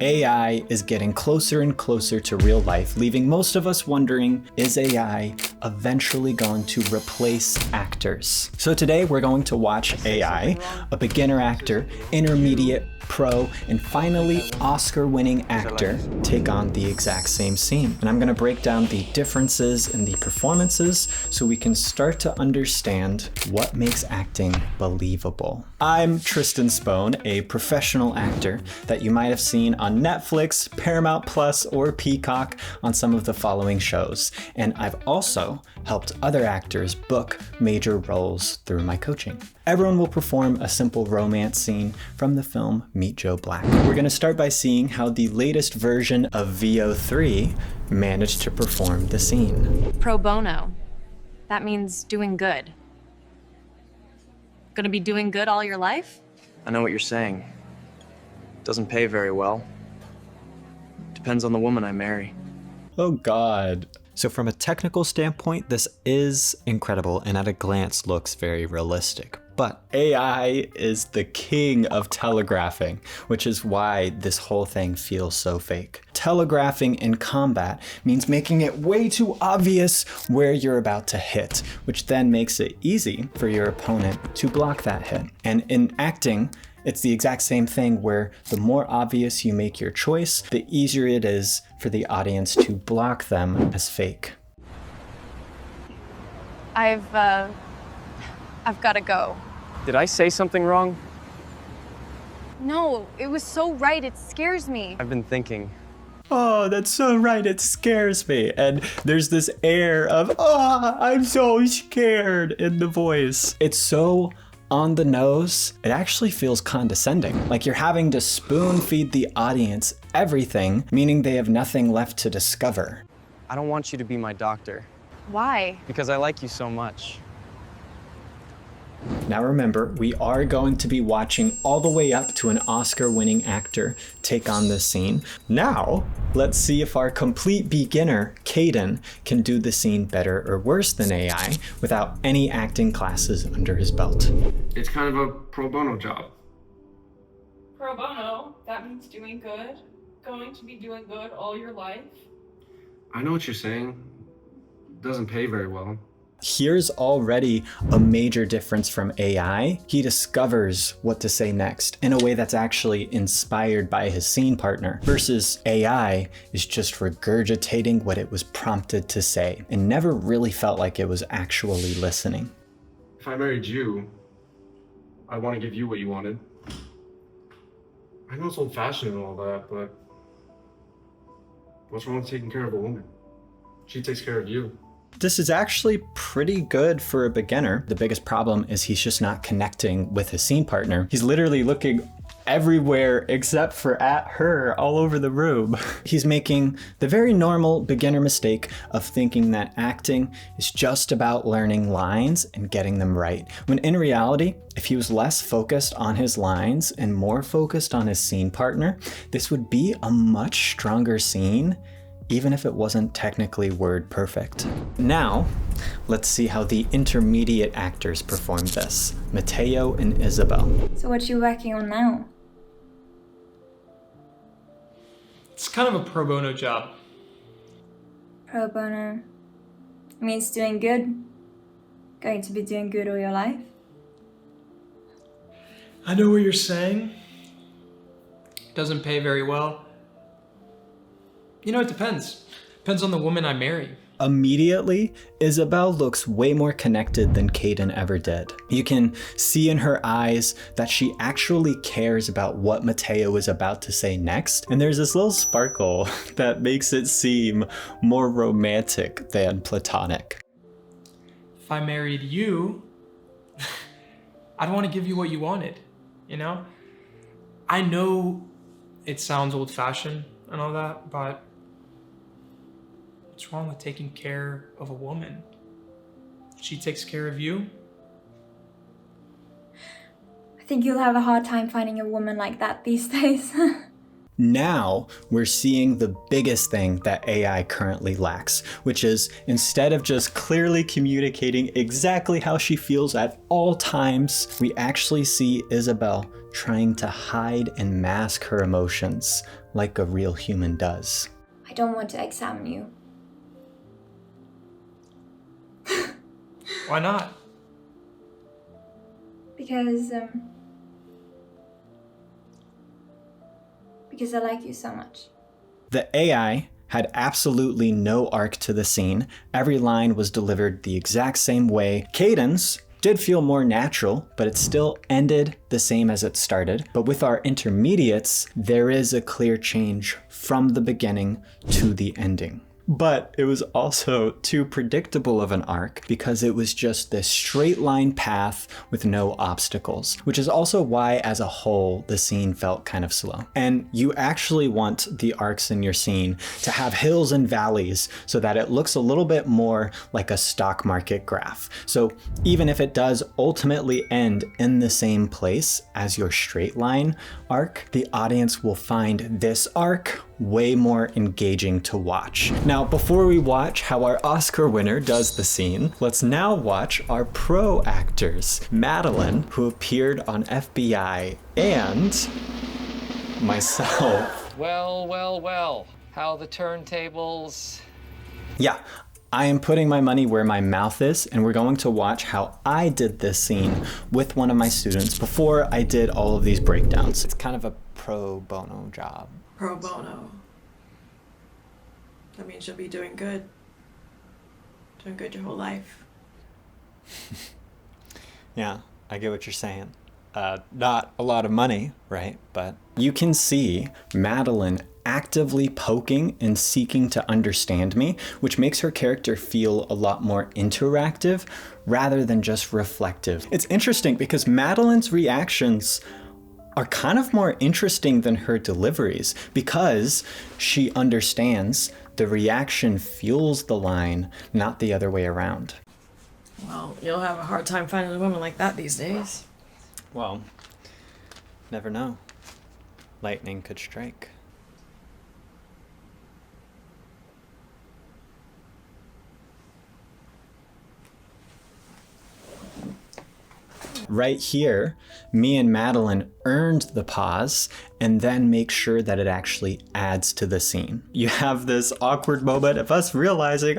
AI is getting closer and closer to real life, leaving most of us wondering, is AI eventually going to replace actors? So today we're going to watch AI, a beginner actor, intermediate, pro, and finally Oscar-winning actor take on the exact same scene. And I'm gonna break down the differences in the performances so we can start to understand what makes acting believable. I'm Tristan Spohn, a professional actor that you might have seen on Netflix, Paramount Plus, or Peacock on some of the following shows. And I've also helped other actors book major roles through my coaching. Everyone will perform a simple romance scene from the film Meet Joe Black. We're gonna start by seeing how the latest version of VO3 managed to perform the scene. Pro bono. That means doing good. Gonna be doing good all your life? I know what you're saying. Doesn't pay very well. Depends on the woman I marry. Oh God. So from a technical standpoint, this is incredible and at a glance looks very realistic. But AI is the king of telegraphing, which is why this whole thing feels so fake. Telegraphing in combat means making it way too obvious where you're about to hit, which then makes it easy for your opponent to block that hit. And in acting, it's the exact same thing where the more obvious you make your choice, the easier it is for the audience to block them as fake. I've gotta go. Did I say something wrong? No, it was so right, it scares me. I've been thinking. Oh, that's so right, it scares me. And there's this air of, oh, I'm so scared in the voice. It's so on the nose, it actually feels condescending. Like you're having to spoon feed the audience everything, meaning they have nothing left to discover. I don't want you to be my doctor. Why? Because I like you so much. Now remember, we are going to be watching all the way up to an Oscar-winning actor take on this scene. Now, let's see if our complete beginner, Caden, can do the scene better or worse than AI without any acting classes under his belt. It's kind of a pro bono job. Pro bono, that means doing good. Going to be doing good all your life. I know what you're saying. Doesn't pay very well. Here's already a major difference from AI. He discovers what to say next in a way that's actually inspired by his scene partner, versus AI is just regurgitating what it was prompted to say and never really felt like it was actually listening. If I married you, I want to give you what you wanted. I know it's old-fashioned and all that, but what's wrong with taking care of a woman? She takes care of you. This is actually pretty good for a beginner. The biggest problem is he's just not connecting with his scene partner. He's literally looking everywhere except for at her all over the room. He's making the very normal beginner mistake of thinking that acting is just about learning lines and getting them right. When in reality, if he was less focused on his lines and more focused on his scene partner, this would be a much stronger scene, even if it wasn't technically word perfect. Now, let's see how the intermediate actors performed this. Mateo and Isabel. So what you working on now? It's kind of a pro bono job. Pro bono means doing good. Going to be doing good all your life. I know what you're saying. Doesn't pay very well. You know, it depends. Depends on the woman I marry. Immediately, Isabel looks way more connected than Caden ever did. You can see in her eyes that she actually cares about what Mateo is about to say next, and there's this little sparkle that makes it seem more romantic than platonic. If I married you, I'd want to give you what you wanted, you know? I know it sounds old-fashioned and all that, but what's wrong with taking care of a woman? She takes care of you. I think you'll have a hard time finding a woman like that these days. Now we're seeing the biggest thing that AI currently lacks, which is instead of just clearly communicating exactly how she feels at all times, we actually see Isabel trying to hide and mask her emotions like a real human does. I don't want to examine you. Why not? Because I like you so much. The AI had absolutely no arc to the scene. Every line was delivered the exact same way. Cadence did feel more natural, but it still ended the same as it started. But with our intermediates, there is a clear change from the beginning to the ending. But it was also too predictable of an arc because it was just this straight line path with no obstacles, which is also why as a whole the scene felt kind of slow. And you actually want the arcs in your scene to have hills and valleys so that it looks a little bit more like a stock market graph. So even if it does ultimately end in the same place as your straight line arc, the audience will find this arc way more engaging to watch. Now, before we watch how our Oscar winner does the scene, let's now watch our pro actors, Madeline, who appeared on FBI, and myself. Well, how the turntables? Yeah, I am putting my money where my mouth is, and we're going to watch how I did this scene with one of my students before I did all of these breakdowns. It's kind of a pro bono job. Pro bono. That means you'll be doing good. Doing good your whole life. Yeah, I get what you're saying. Not a lot of money, right? But you can see Madeline actively poking and seeking to understand me, which makes her character feel a lot more interactive rather than just reflective. It's interesting because Madeline's reactions are kind of more interesting than her deliveries because she understands the reaction fuels the line, not the other way around. Well, you'll have a hard time finding a woman like that these days. Well, never know. Lightning could strike. Right here, me and Madeline earned the pause and then make sure that it actually adds to the scene. You have this awkward moment of us realizing,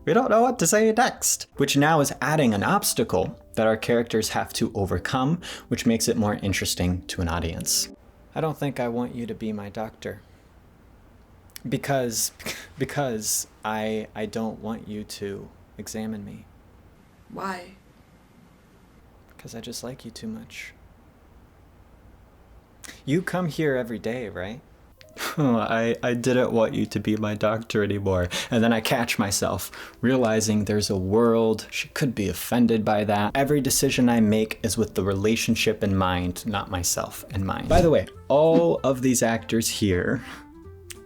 we don't know what to say next, which now is adding an obstacle that our characters have to overcome, which makes it more interesting to an audience. I don't think I want you to be my doctor. Because I don't want you to examine me. Why? Because I just like you too much. You come here every day, right? I didn't want you to be my doctor anymore. And then I catch myself realizing there's a world. She could be offended by that. Every decision I make is with the relationship in mind, not myself in mind. By the way, all of these actors here,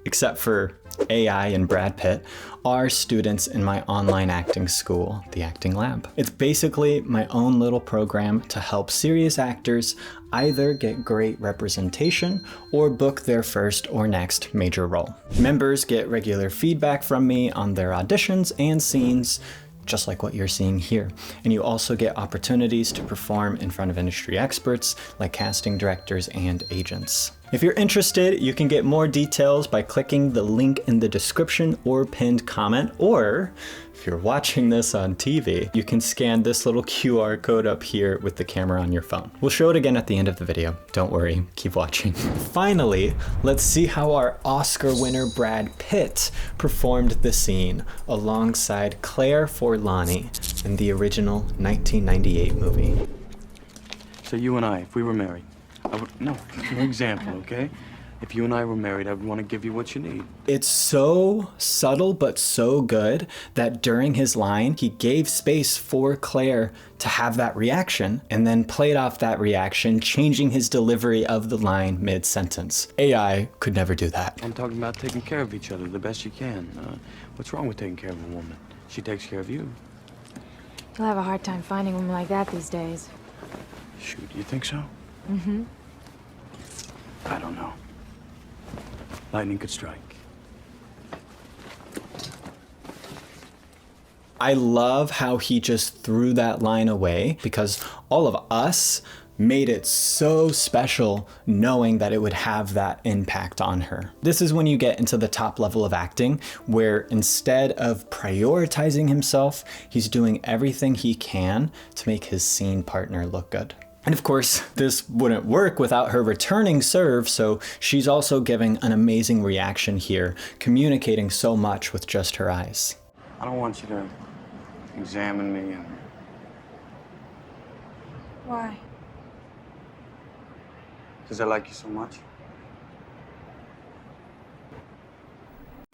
except for AI and Brad Pitt, are students in my online acting school, the Acting Lab. It's basically my own little program to help serious actors either get great representation or book their first or next major role. Members get regular feedback from me on their auditions and scenes, just like what you're seeing here. And you also get opportunities to perform in front of industry experts like casting directors and agents. If you're interested, you can get more details by clicking the link in the description or pinned comment, or if you're watching this on TV, you can scan this little QR code up here with the camera on your phone. We'll show it again at the end of the video. Don't worry, keep watching. Finally, let's see how our Oscar winner Brad Pitt performed the scene alongside Claire Forlani in the original 1998 movie. So you and I, if we were married, no, for example, okay? If you and I were married, I would want to give you what you need. It's so subtle but so good that during his line, he gave space for Claire to have that reaction and then played off that reaction, changing his delivery of the line mid-sentence. AI could never do that. I'm talking about taking care of each other the best you can. What's wrong with taking care of a woman? She takes care of you. You'll have a hard time finding a woman like that these days. Shoot, you think so? Mm-hmm. I don't know. Lightning could strike. I love how he just threw that line away because all of us made it so special knowing that it would have that impact on her. This is when you get into the top level of acting, where instead of prioritizing himself, he's doing everything he can to make his scene partner look good. And of course, this wouldn't work without her returning serve, so she's also giving an amazing reaction here, communicating so much with just her eyes. I don't want you to examine me and... Why? Because I like you so much.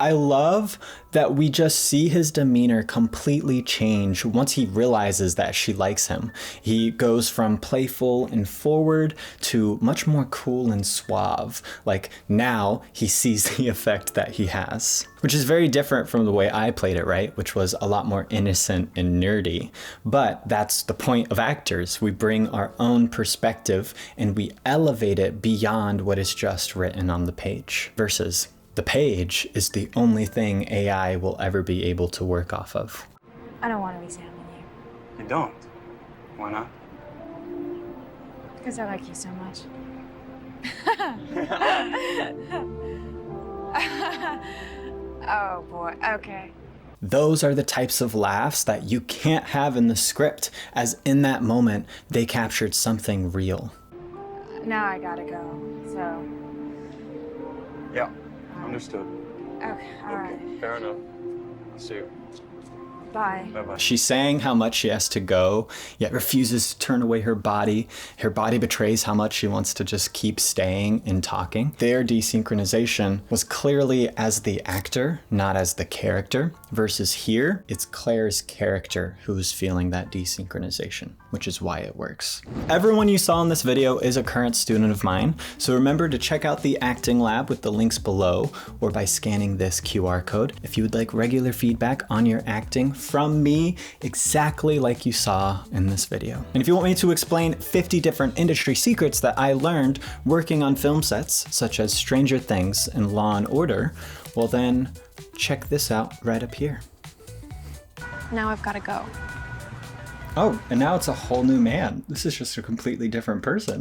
I love that we just see his demeanor completely change once he realizes that she likes him. He goes from playful and forward to much more cool and suave. Like now he sees the effect that he has, which is very different from the way I played it, right? Which was a lot more innocent and nerdy. But that's the point of actors. We bring our own perspective and we elevate it beyond what is just written on the page. Versus the page is the only thing AI will ever be able to work off of. I don't want to examine you. You don't? Why not? Because I like you so much. Oh boy, okay. Those are the types of laughs that you can't have in the script, as in that moment, they captured something real. Now I gotta go, so. Yeah, understood. Okay, alright. Fair enough. I'll see you. Bye. Bye-bye. She's saying how much she has to go, yet refuses to turn away her body. Her body betrays how much she wants to just keep staying and talking. Their desynchronization was clearly as the actor, not as the character, versus here, it's Claire's character who's feeling that desynchronization, which is why it works. Everyone you saw in this video is a current student of mine, so remember to check out the acting lab with the links below or by scanning this QR code if you would like regular feedback on your acting from me, exactly like you saw in this video. And if you want me to explain 50 different industry secrets that I learned working on film sets, such as Stranger Things and Law and Order, well then check this out right up here. Now I've got to go. Oh, and now it's a whole new man. This is just a completely different person.